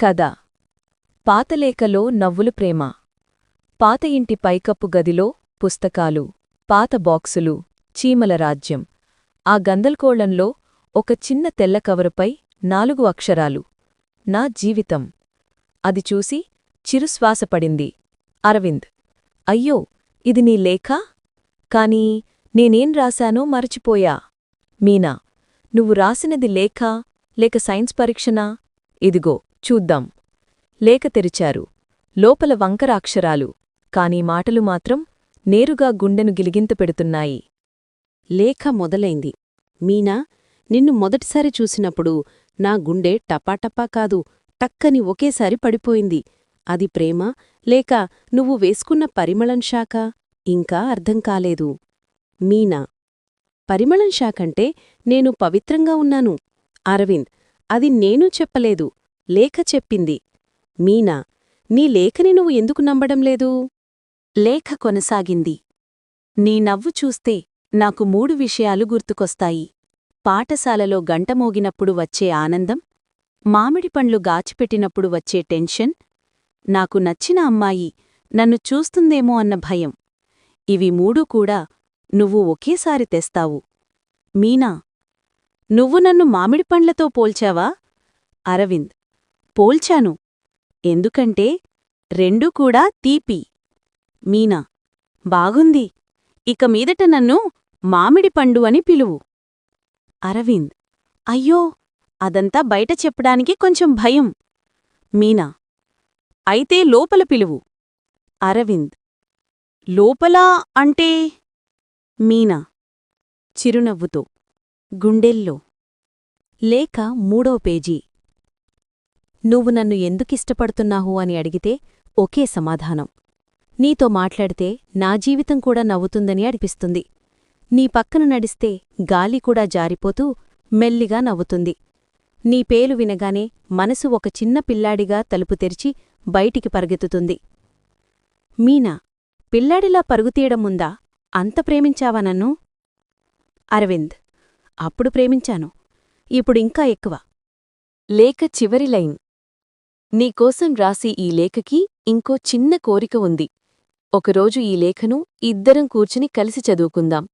కథ పాతలేఖలో నవ్వులు ప్రేమ. పాత ఇంటి పైకప్పు గదిలో పుస్తకాలు, పాత బాక్సులు, చీమల రాజ్యం. ఆ గందల్కోళంలో ఒక చిన్న తెల్ల కవరుపై 4 అక్షరాలు: నా జీవితం. అది చూసి చిరుశ్వాసపడింది అరవింద్. అయ్యో, ఇది నీ లేఖా? కానీ నేనేం రాశానో మరచిపోయా. మీనా, నువ్వు రాసినది లేఖా లేక సైన్స్ పరీక్షనా? ఇదిగో చూద్దాం. లేఖ తెరిచారు. లోపల వంకర అక్షరాలు, కాని మాటలు మాత్రం నేరుగా గుండెను గిలిగింతపెడుతున్నాయి. లేఖ మొదలైంది. మీనా, నిన్ను మొదటిసారి చూసినప్పుడు నా గుండె టపాటపా కాదు, టక్కని ఒకేసారి పడిపోయింది. అది ప్రేమ లేక నువ్వు వేసుకున్న పరిమళం శాఖ ఇంకా అర్థం కాలేదు. మీనా: పరిమళం శాకంటే నేను పవిత్రంగా ఉన్నాను. అరవింద్: అది నేను చెప్పలేదు, లేఖ చెప్పింది. మీనా: నీ లేఖని నువ్వు ఎందుకు నమ్మడం లేదు? లేఖ కొనసాగింది. నీ నవ్వు చూస్తే నాకు 3 విషయాలు గుర్తుకొస్తాయి. పాఠశాలలో గంట మోగినప్పుడు వచ్చే ఆనందం, మామిడి పండ్లు గాచిపెట్టినప్పుడు వచ్చే టెన్షన్, నాకు నచ్చిన అమ్మాయి నన్ను చూస్తుందేమో అన్న భయం. ఇవి 3 కూడా నువ్వు ఒకేసారి తెస్తావు. మీనా: నువ్వు నన్ను మామిడి పండ్లతో పోల్చావా? అరవింద్: పోల్చాను. ఎందుకంటే 2 కూడా తీపి. మీనా: బాగుంది. ఇక మీదట నన్ను మామిడి పండు అని పిలువు. అరవింద్: అయ్యో, అదంతా బయట చెప్పడానికి కొంచెం భయం. మీనా: అయితే లోపల పిలువు. అరవింద్: లోపలా అంటే? మీనా చిరునవ్వుతో: గుండెల్లో. లేఖ 3వ పేజీ. నువ్వు నన్ను ఎందుకిష్టపడుతున్నావు అని అడిగితే ఒకే సమాధానం: నీతో మాట్లాడితే నా జీవితం కూడా నవ్వుతుందని అనిపిస్తుంది. నీ పక్కన నడిస్తే గాలి కూడా జారిపోతూ మెల్లిగా నవ్వుతుంది. నీ పేలు వినగానే మనసు ఒక చిన్న పిల్లాడిగా తలుపు తెరిచి బయటికి పరుగెత్తుతుంది. మీనా: పిల్లాడిలా పరుగుతీయడం ముందా? అంత ప్రేమించావా నన్ను? అరవింద్: అప్పుడు ప్రేమించాను, ఇప్పుడింకా ఎక్కువ. లేఖ చివరి లైన్: నీకోసం రాసి ఈ లేఖకి ఇంకో చిన్న కోరిక ఉంది. ఒకరోజు ఈ లేఖను ఇద్దరం కూర్చుని కలిసి చదువుకుందాం.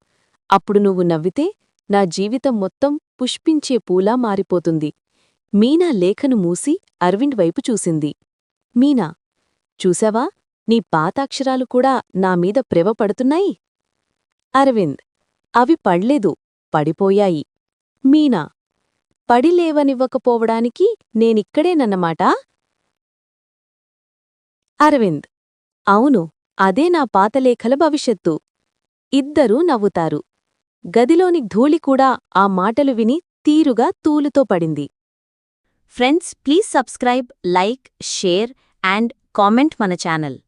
అప్పుడు నువ్వు నవ్వితే నా జీవితం మొత్తం పుష్పించే పూలా మారిపోతుంది. మీనా లేఖను మూసి అరవింద్ వైపు చూసింది. మీనా: చూశావా, నీ పాతాక్షరాలు కూడా నామీద ప్రెవ పడుతున్నాయి. అరవింద్: అవి పడ్లేదు, పడిపోయాయి. మీనా: పడిలేవనివ్వకపోవడానికి నేనిక్కడేనన్నమాట? అరవింద్: అవును, అదే నా పాతలేఖల భవిష్యత్తు. ఇద్దరూ నవ్వుతారు. గదిలోని ధూళి కూడా ఆ మాటలు విని తీరుగా తూలుతో పడింది. Friends, please subscribe, like, share and comment మన ఛానల్.